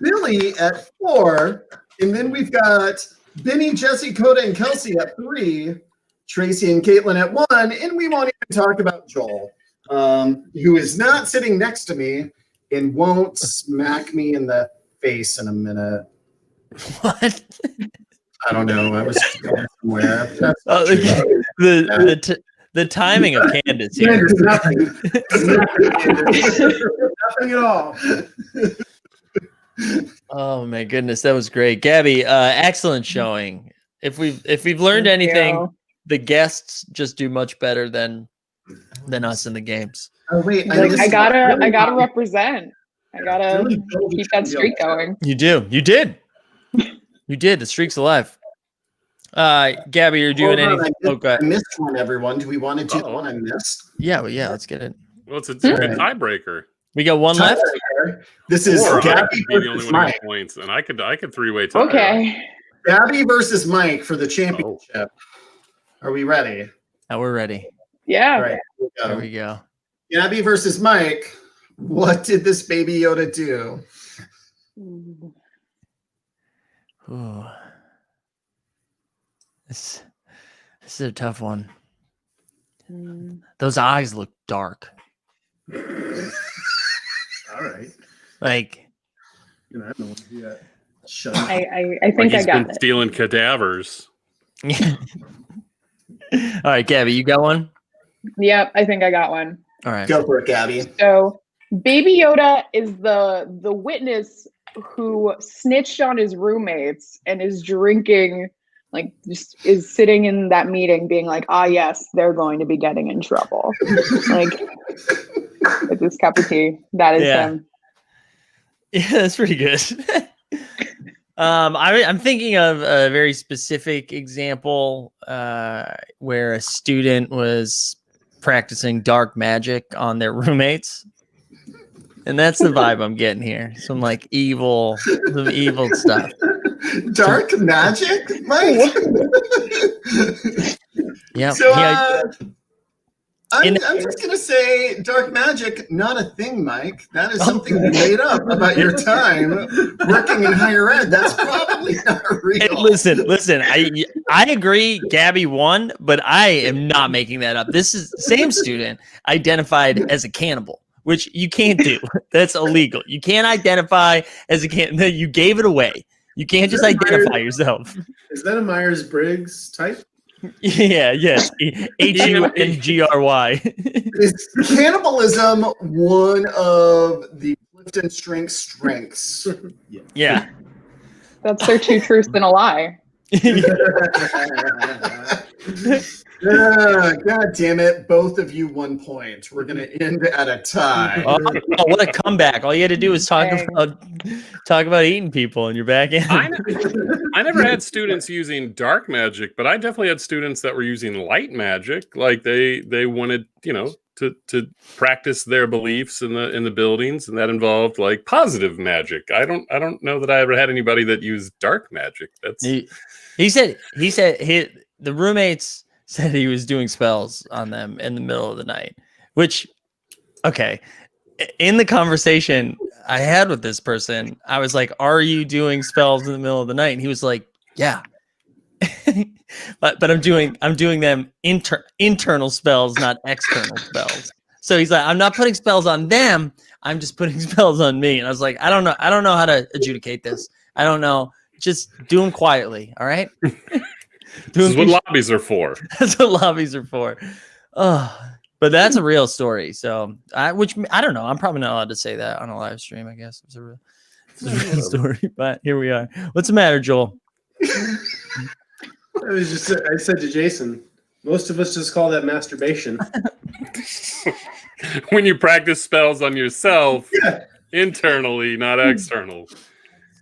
Billy at 4. And then we've got Benny, Jesse, Coda, and Kelsey at 3. Tracy and Caitlin at 1. And we won't even talk about Joel, who is not sitting next to me and won't smack me in the face in a minute. What? I don't know. I was going somewhere. That's Oh, not true. the timing of Candace here. There's nothing. Nothing at all. Oh my goodness, that was great, Gabby. Excellent showing. If we've learned anything, Yeah. the guests just do much better than us in the games. Oh, wait. Like, I gotta really- represent. I gotta keep that streak going. You did. You did. The streak's alive. Gabby, you're doing Hold on, anything? I Okay. missed one, everyone. Do we want to do the Uh-oh. one I missed? Yeah, let's get it. Well, it's a good tiebreaker. We got one left. This is Or I Gabby could be the only versus one who Mike. got points, and I could three-way tie. Okay. Gabby versus Mike for the championship. Are we ready? Now we're ready. Yeah. All right. Here There we we go. go. Gabby versus Mike. What did this Baby Yoda do? Ooh. This is a tough one. Mm. Those eyes look dark. All right. Like, You know, I don't want to do that. Shut I Like think I he's got been it. stealing cadavers. all right, Gabby, you got one? Yep, I think I got one. All right. Go for it, Gabby. So Baby Yoda is the witness who snitched on his roommates and is drinking, like just is sitting in that meeting being like, ah yes, they're going to be getting in trouble. Like with this cup of tea. That is Yeah. him. Yeah, that's pretty good. I'm thinking of a very specific example where a student was practicing dark magic on their roommates, and that's the vibe I'm getting here. Some evil stuff. Dark magic, Mike? Yeah. So yeah. I'm just going to say dark magic, not a thing, Mike. That is something you made up about your time working in higher ed. That's probably not real. Hey, listen. I agree. Gabby won, but I am not making that up. This is same student identified as a cannibal, which you can't do. That's illegal. You can't identify as a cannibal. You gave it away. You can't just identify yourself. Is that a Myers-Briggs type? Yeah. Yes. HUNGRY. Is cannibalism one of the Clifton strengths? Yeah. That's their two truths and a lie. God damn it. Both of you 1 point. We're going to end at a tie. Oh, what a comeback! All you had to do was talk about eating people, and you're back in. I never had students using dark magic, but I definitely had students that were using light magic. Like they wanted, to practice their beliefs in the buildings, and that involved like positive magic. I don't know that I ever had anybody that used dark magic. That's He said the roommates said he was doing spells on them in the middle of the night, which, okay. In the conversation I had with this person, I was like, are you doing spells in the middle of the night? And he was like, yeah. but I'm doing them internal spells, not external spells. So he's like, I'm not putting spells on them. I'm just putting spells on me. And I was like, I don't know how to adjudicate this. I don't know. Just do them quietly. All right. This is what lobbies are for. That's what lobbies are for. Oh, but that's a real story. So I don't know. I'm probably not allowed to say that on a live stream. I guess it's a real story. But here we are. What's the matter, Joel? I said to Jason, most of us just call that masturbation. When you practice spells on yourself internally, not external.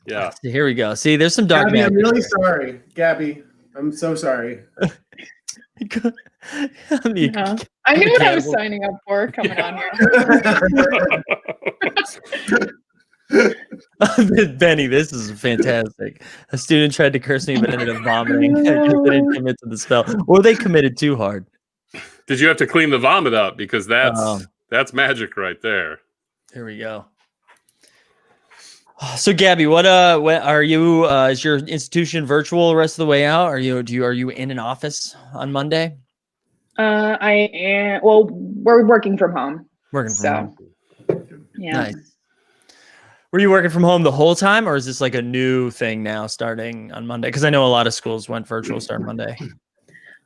Yeah. So here we go. See, there's some dark Gabby, magic. I'm really sorry. Gabby, I'm so sorry. I mean, Yeah. I knew what I was cannibal. signing up for coming on here. Benny, this is fantastic. A student tried to curse me, but ended up vomiting because they didn't commit to the spell, or they committed too hard. Did you have to clean the vomit up? Because that's magic right there. Here we go. So, Gabby, what are you? Is your institution virtual the rest of the way out? Are you in an office on Monday? I am. Well, we're working from home. Working from So, home. yeah. Nice. Were you working from home the whole time, or is this like a new thing now starting on Monday? Because I know a lot of schools went virtual starting Monday.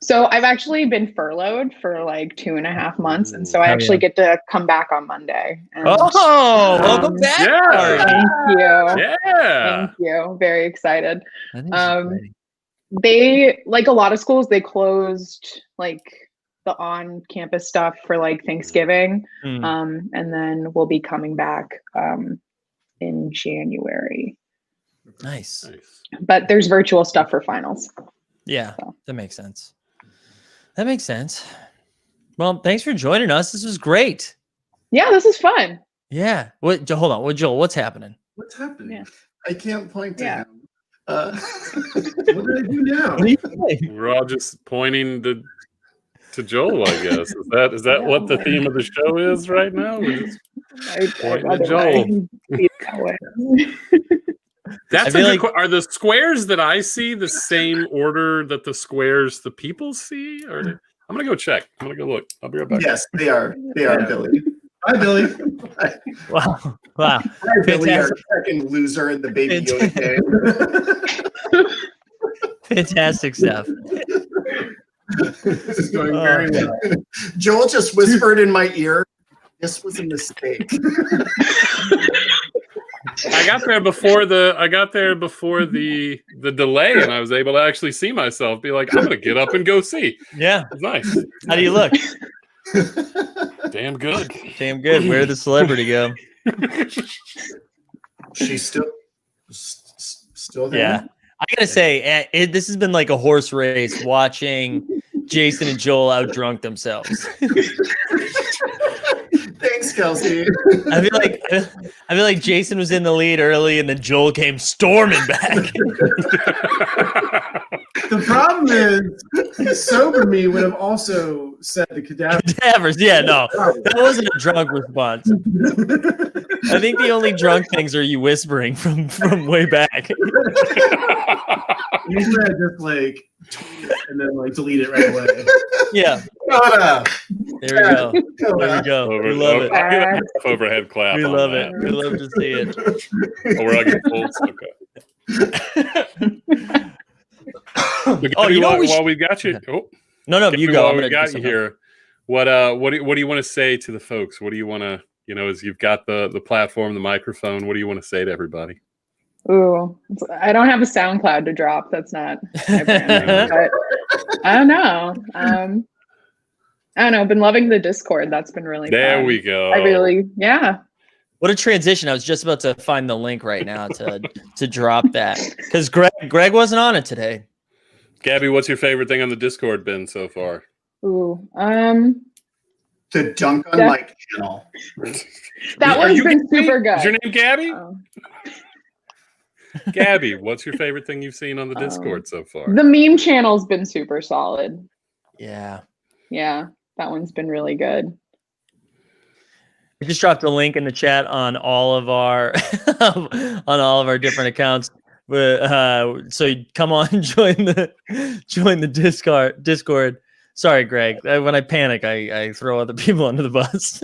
So I've actually been furloughed for like 2.5 months, and so I Oh, actually yeah. get to come back on Monday. And, Oh, welcome back! yeah. thank you. Yeah. Thank you. Very excited. I think it's exciting. They, like a lot of schools, they closed like the on-campus stuff for like Thanksgiving, Hmm. and then we'll be coming back in January. Nice. Nice. But there's virtual stuff for finals. Yeah, So. that makes sense. That makes sense. Well, thanks for joining us. This was great. Yeah, this is fun. Yeah. Hold on. Joel, what's happening? What's happening? Yeah. I can't point to Yeah. him. What did I do now? What are you doing? We're all just pointing to Joel, I guess. Is that what the theme of the show is right now? We're just pointing to Joel. That's I a feel good are the squares that I see the same order that the squares the people see? Or I'm gonna go check. I'm gonna go look. I'll be right back. Yes, they are. They are, Yeah. Billy. Hi, Billy. Wow. Wow. Hi, Billy, our Fantastic. second loser in the Baby Yoda game. Fantastic stuff. This is going very well. Joel just whispered in my ear, "This was a mistake." I got there before the delay, and I was able to actually see myself. Be like, I'm gonna get up and go see. Yeah. It's nice. How do you look? Damn good. Damn good. Where'd the celebrity go? She's still there. Yeah. I gotta say, this has been like a horse race watching Jason and Joel outdrunk themselves. Thanks, Kelsey. I feel like Jason was in the lead early, and then Joel came storming back. The problem is, sober me would have also said the cadaver. Cadavers. Yeah, no, that wasn't a drunk response. I think the only drunk things are you whispering from way back. Usually I just like tweet it and then like delete it right away. Yeah, Coda. there we go. There we go. We love it. I'll give a half overhead clap. We on love that. it. We love to see it. Oh, we're not getting full. Okay. Oh, you know what we while we got you. Oh, No, you go. While I'm we gonna do got you something. here. What do you want to say to the folks? What do you want to, as you've got the platform, the microphone, what do you want to say to everybody? Ooh, I don't have a SoundCloud to drop. That's not my brand. But I don't know. I don't know. I've been loving the Discord. That's been really There fun. we go. Yeah. What a transition! I was just about to find the link right now to drop that because Greg wasn't on it today. Gabby, what's your favorite thing on the Discord been so far? Ooh. To dunk on Yeah. my channel. That Are one's you been Gabby? super good. Is your name Gabby? Oh. Gabby, what's your favorite thing you've seen on the Discord so far? The meme channel's been super solid. Yeah, Yeah, that one's been really good. I just dropped a link in the chat on all of our different accounts. But so you come on, join the Discord. Sorry, Greg. When I panic, I throw other people under the bus.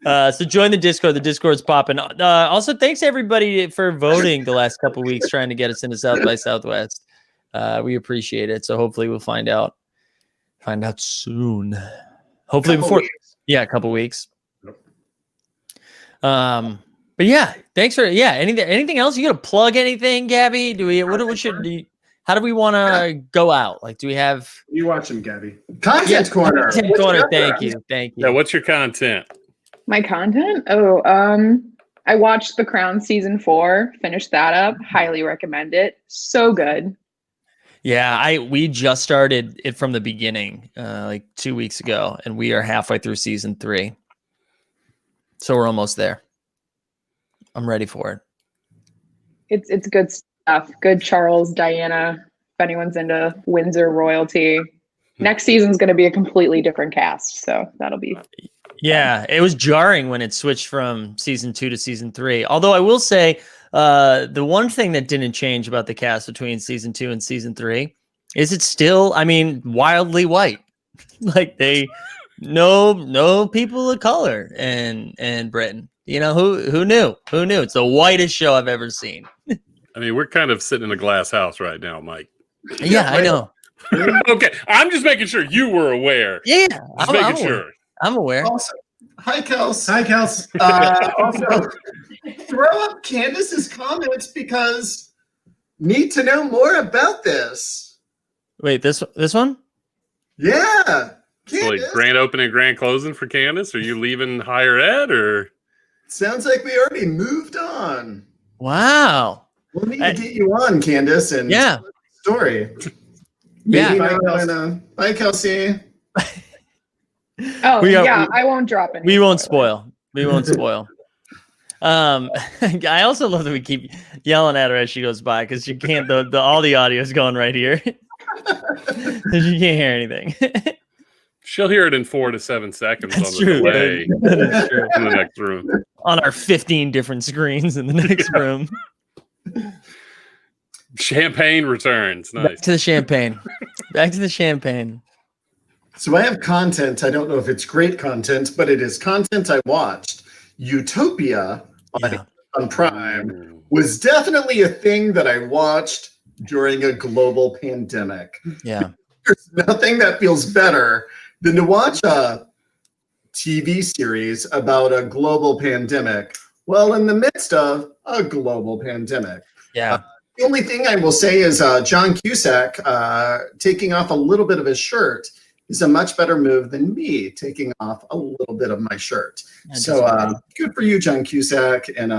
So join the Discord. The Discord's popping. Also, thanks everybody for voting the last couple weeks, trying to get us into South by Southwest. We appreciate it. So hopefully we'll find out soon. Hopefully before, a couple weeks. But yeah, thanks for anything else? You got to plug anything, Gabby? How do we want to go out? Like, do we have You watch him, Gabby. Content corner. content corner? Thank you. Yeah, what's your content? My content? Oh, I watched The Crown season 4, finished that up. Highly recommend it. So good. Yeah, we just started it from the beginning, like 2 weeks ago, and we are halfway through season 3. So we're almost there. I'm ready for it. It's good stuff. Good Charles, Diana. If anyone's into Windsor royalty, next season's going to be a completely different cast, so that'll be. Yeah, it was jarring when it switched from season 2 to season 3. Although I will say, the one thing that didn't change about the cast between season 2 and season 3 is it's still, wildly white. Like no people of color in Britain. Who knew? Who knew? It's the whitest show I've ever seen. We're kind of sitting in a glass house right now, Mike. Yeah, I know. Okay, I'm just making sure you were aware. Yeah, Just making sure. I'm aware. Also, hi, Kels. Hi, Kels. Also, throw up Candace's comments because need to know more about this. Wait, this one? Yeah. So like Candace. grand opening, grand closing for Candace? Are you leaving higher ed or? Sounds like we already moved on. Wow. We'll need to get you on, Candace, and Yeah. tell the story. Yeah. Bye, Kelsey. Oh, We are- yeah, I won't drop it. We won't spoil. I also love that we keep yelling at her as she goes by because you can't. All the audio is going right here. You can't hear anything. She'll hear it in 4 to 7 seconds That's on the true. delay That is true. in the next room. On our 15 different screens in the next room. Champagne returns. Nice. Back to the champagne. Back to the champagne. So I have content. I don't know if it's great content, but it is content I watched. Utopia Yeah. on Prime was definitely a thing that I watched during a global pandemic. Yeah. There's nothing that feels better than to watch a TV series about a global pandemic while in the midst of a global pandemic. Yeah. The only thing I will say is John Cusack taking off a little bit of his shirt is a much better move than me taking off a little bit of my shirt. So good for you, John Cusack, and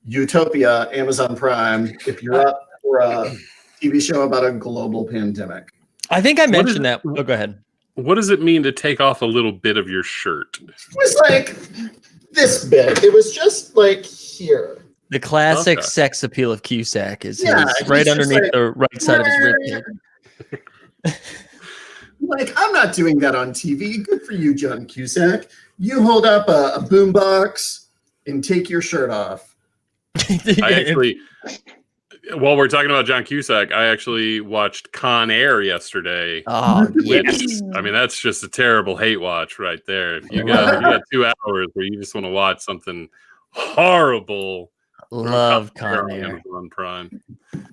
Utopia, Amazon Prime, if you're up for a TV show about a global pandemic. I think I What is mentioned it? that. Oh, go ahead. What does it mean to take off a little bit of your shirt? It was like this bit. It was just like here. The classic Okay. sex appeal of Cusack is Yeah, his he's right just underneath like, the right side of his ribcage. Like, I'm not doing that on TV. Good for you, John Cusack. You hold up a boombox and take your shirt off. I actually, while we're talking about John Cusack, I actually watched Con Air yesterday. Oh, Which, yes. I mean, that's just a terrible hate watch right there. If you got 2 hours where you just want to watch something horrible, Love Con Air Con on Air. Amazon Prime.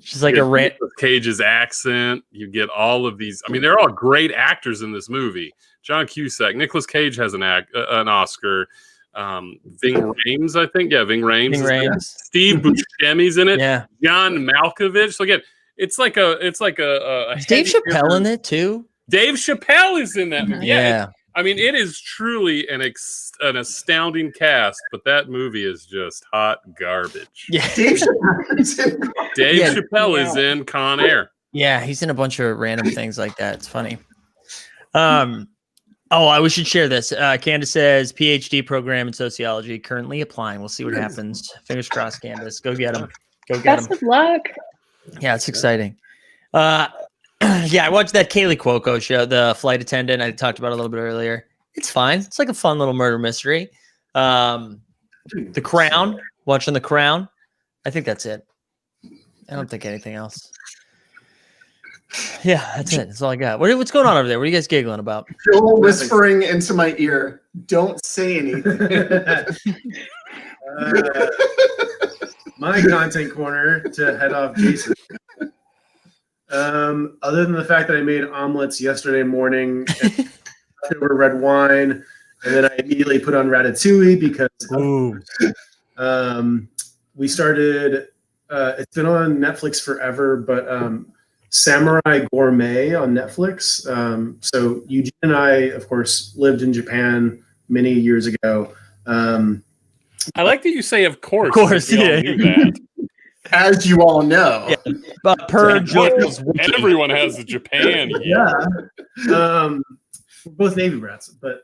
She's like You a get rant. Nicolas Cage's accent. You get all of these. I mean, they're all great actors in this movie. John Cusack, Nicolas Cage has an Oscar. Ving Rhames, I think. Yeah, Ving Rhames. Ving is in it. Rhames. Steve Buscemi's in it. Yeah. John Malkovich. So again, it's like a Is Dave heavy Chappelle hitter. in it too? Dave Chappelle is in that movie. Yeah. I mean, it is truly an astounding cast, but that movie is just hot garbage. Yeah. Dave Chappelle. Dave Yeah. Chappelle is in Con Air. Yeah, he's in a bunch of random things like that. It's funny. We should share this. Candace says PhD program in sociology currently applying. We'll see what happens. Fingers crossed, Candace. Go get him. Go get Best him. of luck. Yeah, it's exciting. Yeah, I watched that Kaylee Cuoco show, The Flight Attendant. I talked about it a little bit earlier. It's fine. It's like a fun little murder mystery. The Crown. Watching The Crown. I think that's it. I don't think anything else. Yeah, that's it. That's all I got. What's going on over there? What are you guys giggling about? Joel whispering into my ear, don't say anything. My content corner to head off Jason. Other than the fact that I made omelets yesterday morning, and over red wine, and then I immediately put on Ratatouille because Ooh. we started. It's been on Netflix forever, but Samurai Gourmet on Netflix. So Eugene and I, of course, lived in Japan many years ago. I like that you say, of course. Of course, we all yeah. knew that. As you all know. Yeah. But per Joel's wiki. Everyone has the Japan. Yeah. We're both Navy brats, but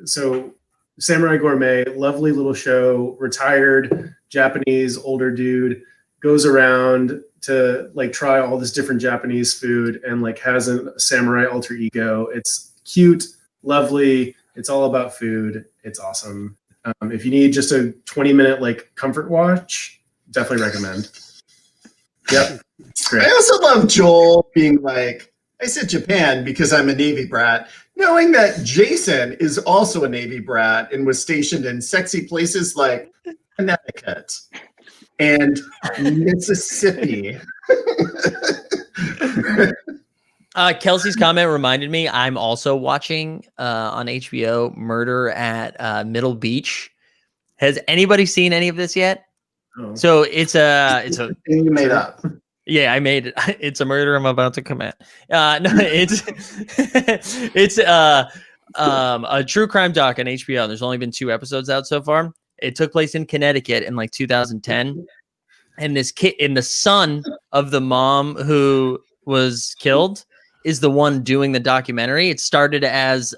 so Samurai Gourmet, lovely little show, retired Japanese older dude, goes around to like try all this different Japanese food and like has a samurai alter ego. It's cute, lovely. It's all about food. It's awesome. If you need just a 20-minute like comfort watch, definitely recommend. Yep. It's great. I also love Joel being like, I said Japan because I'm a Navy brat, knowing that Jason is also a Navy brat and was stationed in sexy places like Connecticut and Mississippi. Kelsey's comment reminded me I'm also watching on HBO Murder at Middle Beach. Has anybody seen any of this yet? Oh. So it's a thing you made up. yeah, I made it. It's a murder I'm about to commit. No, it's a true crime doc on HBO. There's only been 2 episodes out so far. It took place in Connecticut in like 2010. And this kid and the son of the mom who was killed is the one doing the documentary. It started as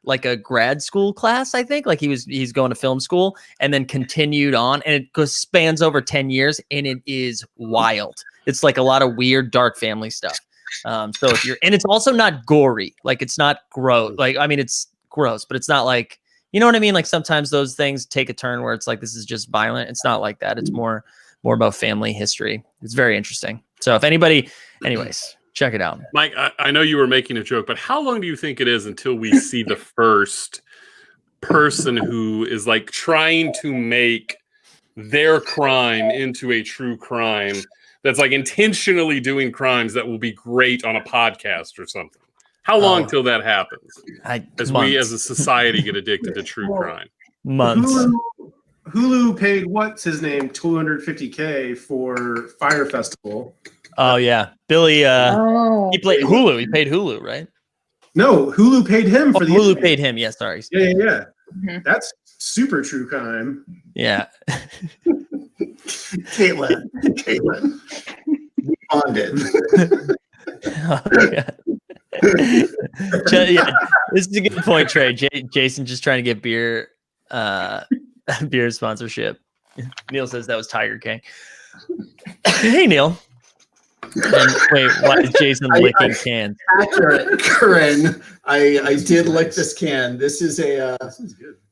like a grad school class, I think. Like he's going to film school and then continued on, and it spans over 10 years, and it is wild. It's like a lot of weird, dark family stuff. So if you're, and it's also not gory, like it's not gross. Like, I mean, it's gross, but it's not like, you know what I mean? Like sometimes those things take a turn where it's like, this is just violent. It's not like that. It's more about family history. It's very interesting. So if anybody, anyways, check it out. Mike, I know you were making a joke, but how long do you think it is until we see the first person who is like trying to make their crime into a true crime, that's like intentionally doing crimes that will be great on a podcast or something? How long till that happens? We as a society get addicted to true crime? Months. Hulu paid what's his name $250K for Fire Festival. Oh yeah, Billy. He played Hulu. He paid Hulu, right? No, Hulu paid him for the. Hulu paid him. Yeah, sorry. Yeah. That's super true crime. Yeah. Caitlin, we bonded. Oh, yeah. Yeah, this is a good point, Trey. Jason just trying to get beer sponsorship. Neil says that was Tiger King. Hey, Neil. And wait, why is Jason licking cans? Accurate, Corinne. I did lick this can. This is a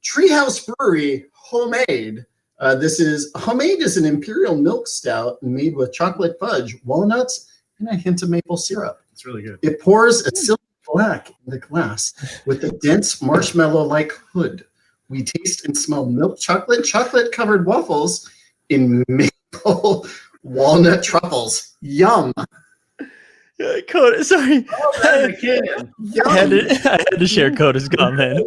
Treehouse Brewery homemade. This is an imperial milk stout made with chocolate fudge, walnuts, and a hint of maple syrup. It's really good. It pours a silver black in the glass with a dense marshmallow-like hood. We taste and smell milk chocolate covered waffles in maple walnut truffles. Yum. Coda, sorry. I had to share Coda's comment.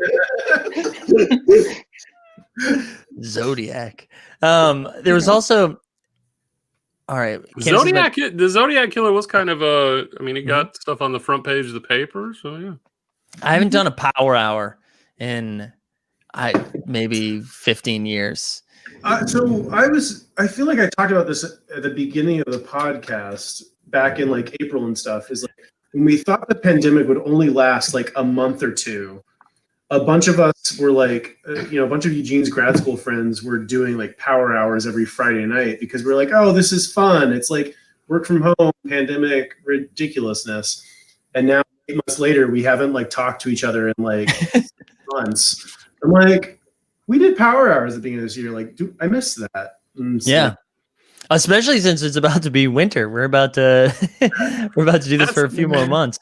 Zodiac. There was also, all right. The Zodiac Killer was kind of he got stuff on the front page of the paper. So yeah, I haven't done a power hour in maybe 15 years. So I feel like I talked about this at the beginning of the podcast back in like April and stuff, is like when we thought the pandemic would only last like a month or two, a bunch of us were like, a bunch of Eugene's grad school friends were doing like power hours every Friday night because we're like, oh, this is fun. It's like work from home, pandemic ridiculousness. And now 8 months later, we haven't like talked to each other in like months. I'm like, we did power hours at the beginning of this year. Like, I missed that. Yeah. Especially since it's about to be winter. We're about to do this for a few more months.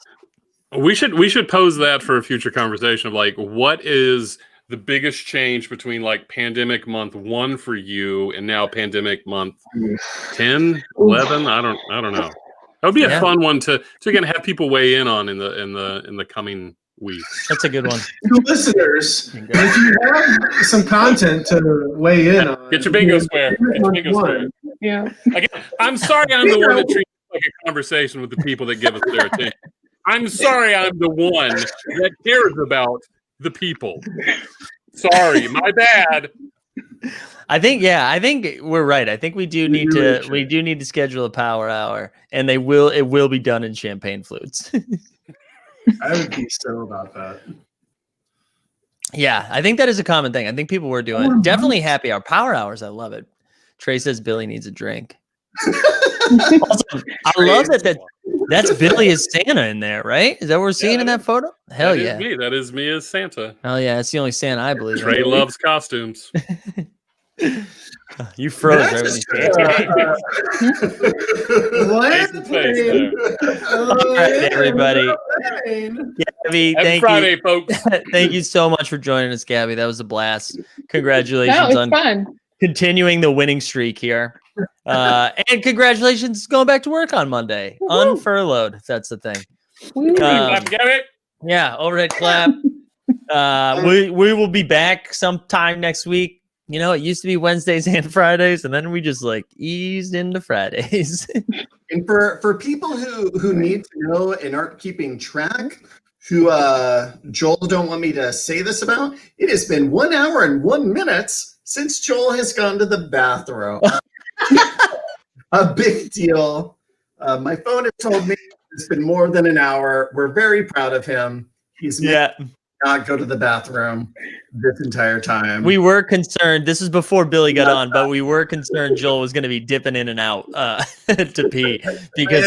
We should pose that for a future conversation of like, what is the biggest change between like pandemic month 1 for you and now pandemic month 10, 11? I don't know. That would be a fun one to again have people weigh in on in the coming weeks. That's a good one. To listeners, if you have some content to weigh in on, get your bingo square. Yeah. Again, I'm sorry I'm the one that treats it like a conversation with the people that give us their attention. I'm sorry I'm the one that cares about the people. Sorry, my bad. I think we're right. I think we do need to schedule a power hour, and it will be done in champagne flutes. I would be so about that. Yeah, I think that is a common thing. I think people were doing definitely happy hour, power hours. I love it. Trey says Billy needs a drink. Also, I love that's Billy as Santa in there, right? Is that what we're seeing in that photo? Hell yeah. That is me as Santa. Hell yeah, that's the only Santa I believe. Trey loves costumes. You froze right when you said What? All right, everybody. Gabby, Happy Friday, folks. Thank you so much for joining us, Gabby. That was a blast. Congratulations on fun. Continuing the winning streak here. And congratulations going back to work on Monday. Woo-hoo. Unfurloughed, if that's the thing. Yeah, overhead clap. We will be back sometime next week. You know, it used to be Wednesdays and Fridays, and then we just like eased into Fridays. And for people who need to know and aren't keeping track, who Joel don't want me to say this about, it has been 1 hour and 1 minute since Joel has gone to the bathroom. A big deal. My phone has told me it's been more than an hour. We're very proud of him. He's not go to the bathroom this entire time. We were concerned. This is before Billy got on, but we were concerned Joel was going to be dipping in and out to pee because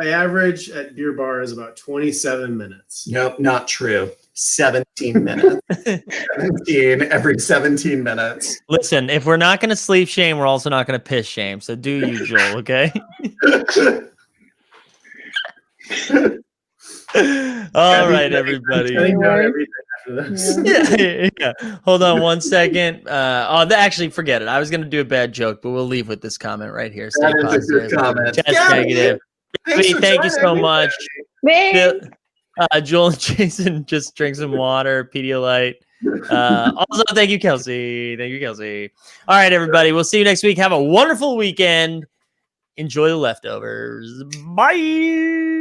I average at beer bars about 27 minutes. Nope, not true. 17 minutes. 17 every 17 minutes. Listen, if we're not going to sleep shame, we're also not going to piss shame. So do you, Joel? Okay. All right, everybody. Yeah. Hold on 1 second. Actually, forget it. I was going to do a bad joke, but we'll leave with this comment right here. Stay That is a positive. good comment. Test Yeah, negative. Thanks for Thank you so joining. much. Thanks. Joel and Jason, just drink some water, Pedialyte. Also, thank you, Kelsey. Thank you, Kelsey. All right, everybody. We'll see you next week. Have a wonderful weekend. Enjoy the leftovers. Bye.